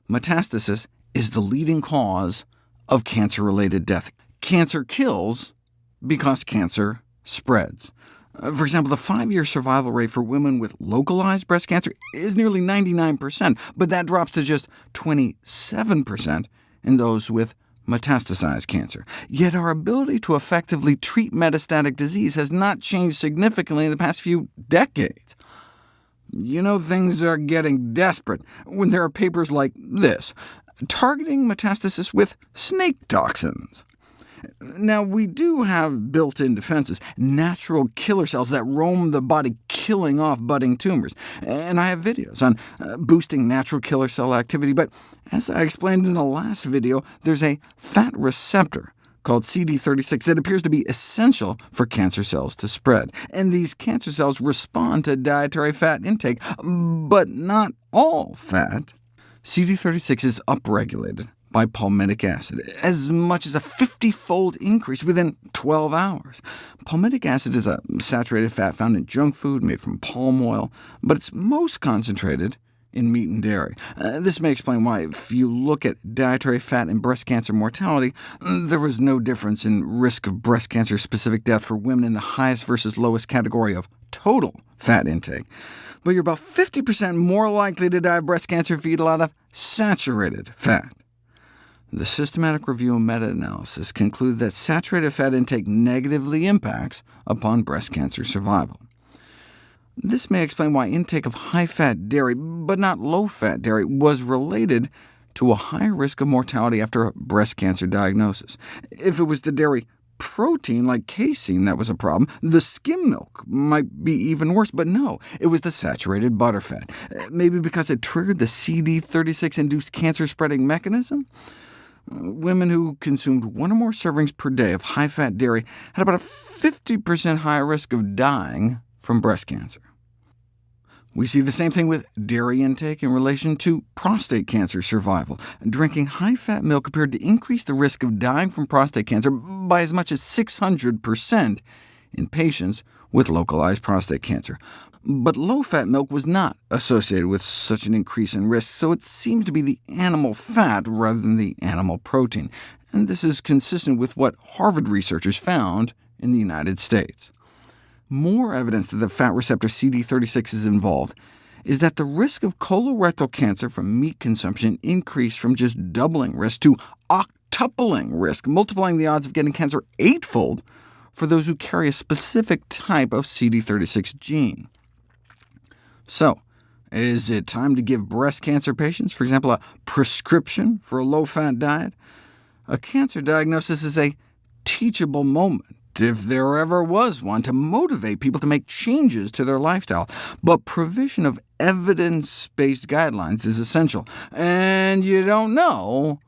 Metastasis is the leading cause of cancer-related death. Cancer kills because cancer spreads. For example, the 5-year survival rate for women with localized breast cancer is nearly 99%, but that drops to just 27% in those with metastasized cancer. Yet our ability to effectively treat metastatic disease has not changed significantly in the past few decades. You know, things are getting desperate when there are papers like this, targeting metastasis with snake toxins. Now, we do have built-in defenses, natural killer cells that roam the body, killing off budding tumors. And I have videos on boosting natural killer cell activity, but as I explained in the last video, there's a fat receptor called CD36 that appears to be essential for cancer cells to spread. And these cancer cells respond to dietary fat intake, but not all fat. CD36 is upregulated by palmitic acid, as much as a 50-fold increase within 12 hours. Palmitic acid is a saturated fat found in junk food made from palm oil, but it's most concentrated in meat and dairy. This may explain why, if you look at dietary fat and breast cancer mortality, there was no difference in risk of breast cancer-specific death for women in the highest versus lowest category of total fat intake. But you're about 50% more likely to die of breast cancer if you eat a lot of saturated fat. The systematic review and meta-analysis conclude that saturated fat intake negatively impacts upon breast cancer survival. This may explain why intake of high-fat dairy, but not low-fat dairy, was related to a higher risk of mortality after a breast cancer diagnosis. If it was the dairy protein, like casein, that was a problem, the skim milk might be even worse, but no, it was the saturated butterfat. Maybe because it triggered the CD36-induced cancer-spreading mechanism? Women who consumed 1 or more servings per day of high-fat dairy had about a 50% higher risk of dying from breast cancer. We see the same thing with dairy intake in relation to prostate cancer survival. Drinking high-fat milk appeared to increase the risk of dying from prostate cancer by as much as 600% in patients with localized prostate cancer. But low-fat milk was not associated with such an increase in risk, so it seems to be the animal fat rather than the animal protein. And this is consistent with what Harvard researchers found in the United States. More evidence that the fat receptor CD36 is involved is that the risk of colorectal cancer from meat consumption increased from just doubling risk to octupling risk, multiplying the odds of getting cancer 8-fold for those who carry a specific type of CD36 gene. So, is it time to give breast cancer patients, for example, a prescription for a low-fat diet? A cancer diagnosis is a teachable moment, if there ever was one, to motivate people to make changes to their lifestyle. But provision of evidence-based guidelines is essential, and you don't know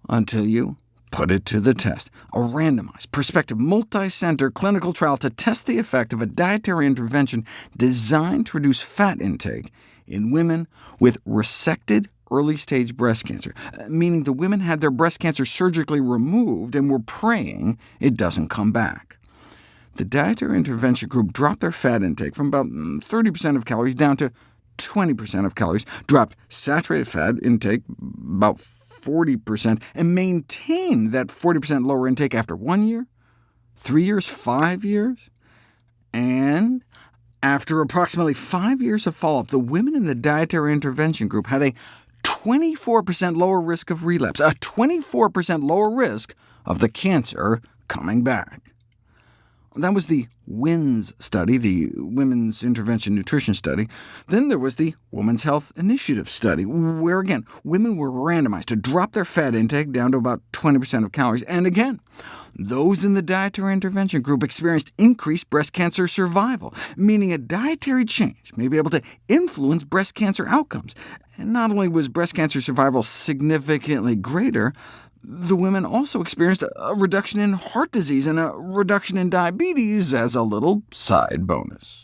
until you put it to the test. A randomized, prospective, multi-center clinical trial to test the effect of a dietary intervention designed to reduce fat intake in women with resected early-stage breast cancer, meaning the women had their breast cancer surgically removed and were praying it doesn't come back. The dietary intervention group dropped their fat intake from about 30% of calories down to 20% of calories, dropped saturated fat intake about 40%, and maintained that 40% lower intake after 1 year, 3 years, 5 years. And after approximately 5 years of follow-up, the women in the dietary intervention group had a 24% lower risk of relapse, a 24% lower risk of the cancer coming back. That was the WINS study, the Women's Intervention Nutrition Study. Then there was the Women's Health Initiative study, where again, women were randomized to drop their fat intake down to about 20% of calories. And again, those in the dietary intervention group experienced increased breast cancer survival, meaning a dietary change may be able to influence breast cancer outcomes. And not only was breast cancer survival significantly greater, the women also experienced a reduction in heart disease and a reduction in diabetes as a little side bonus.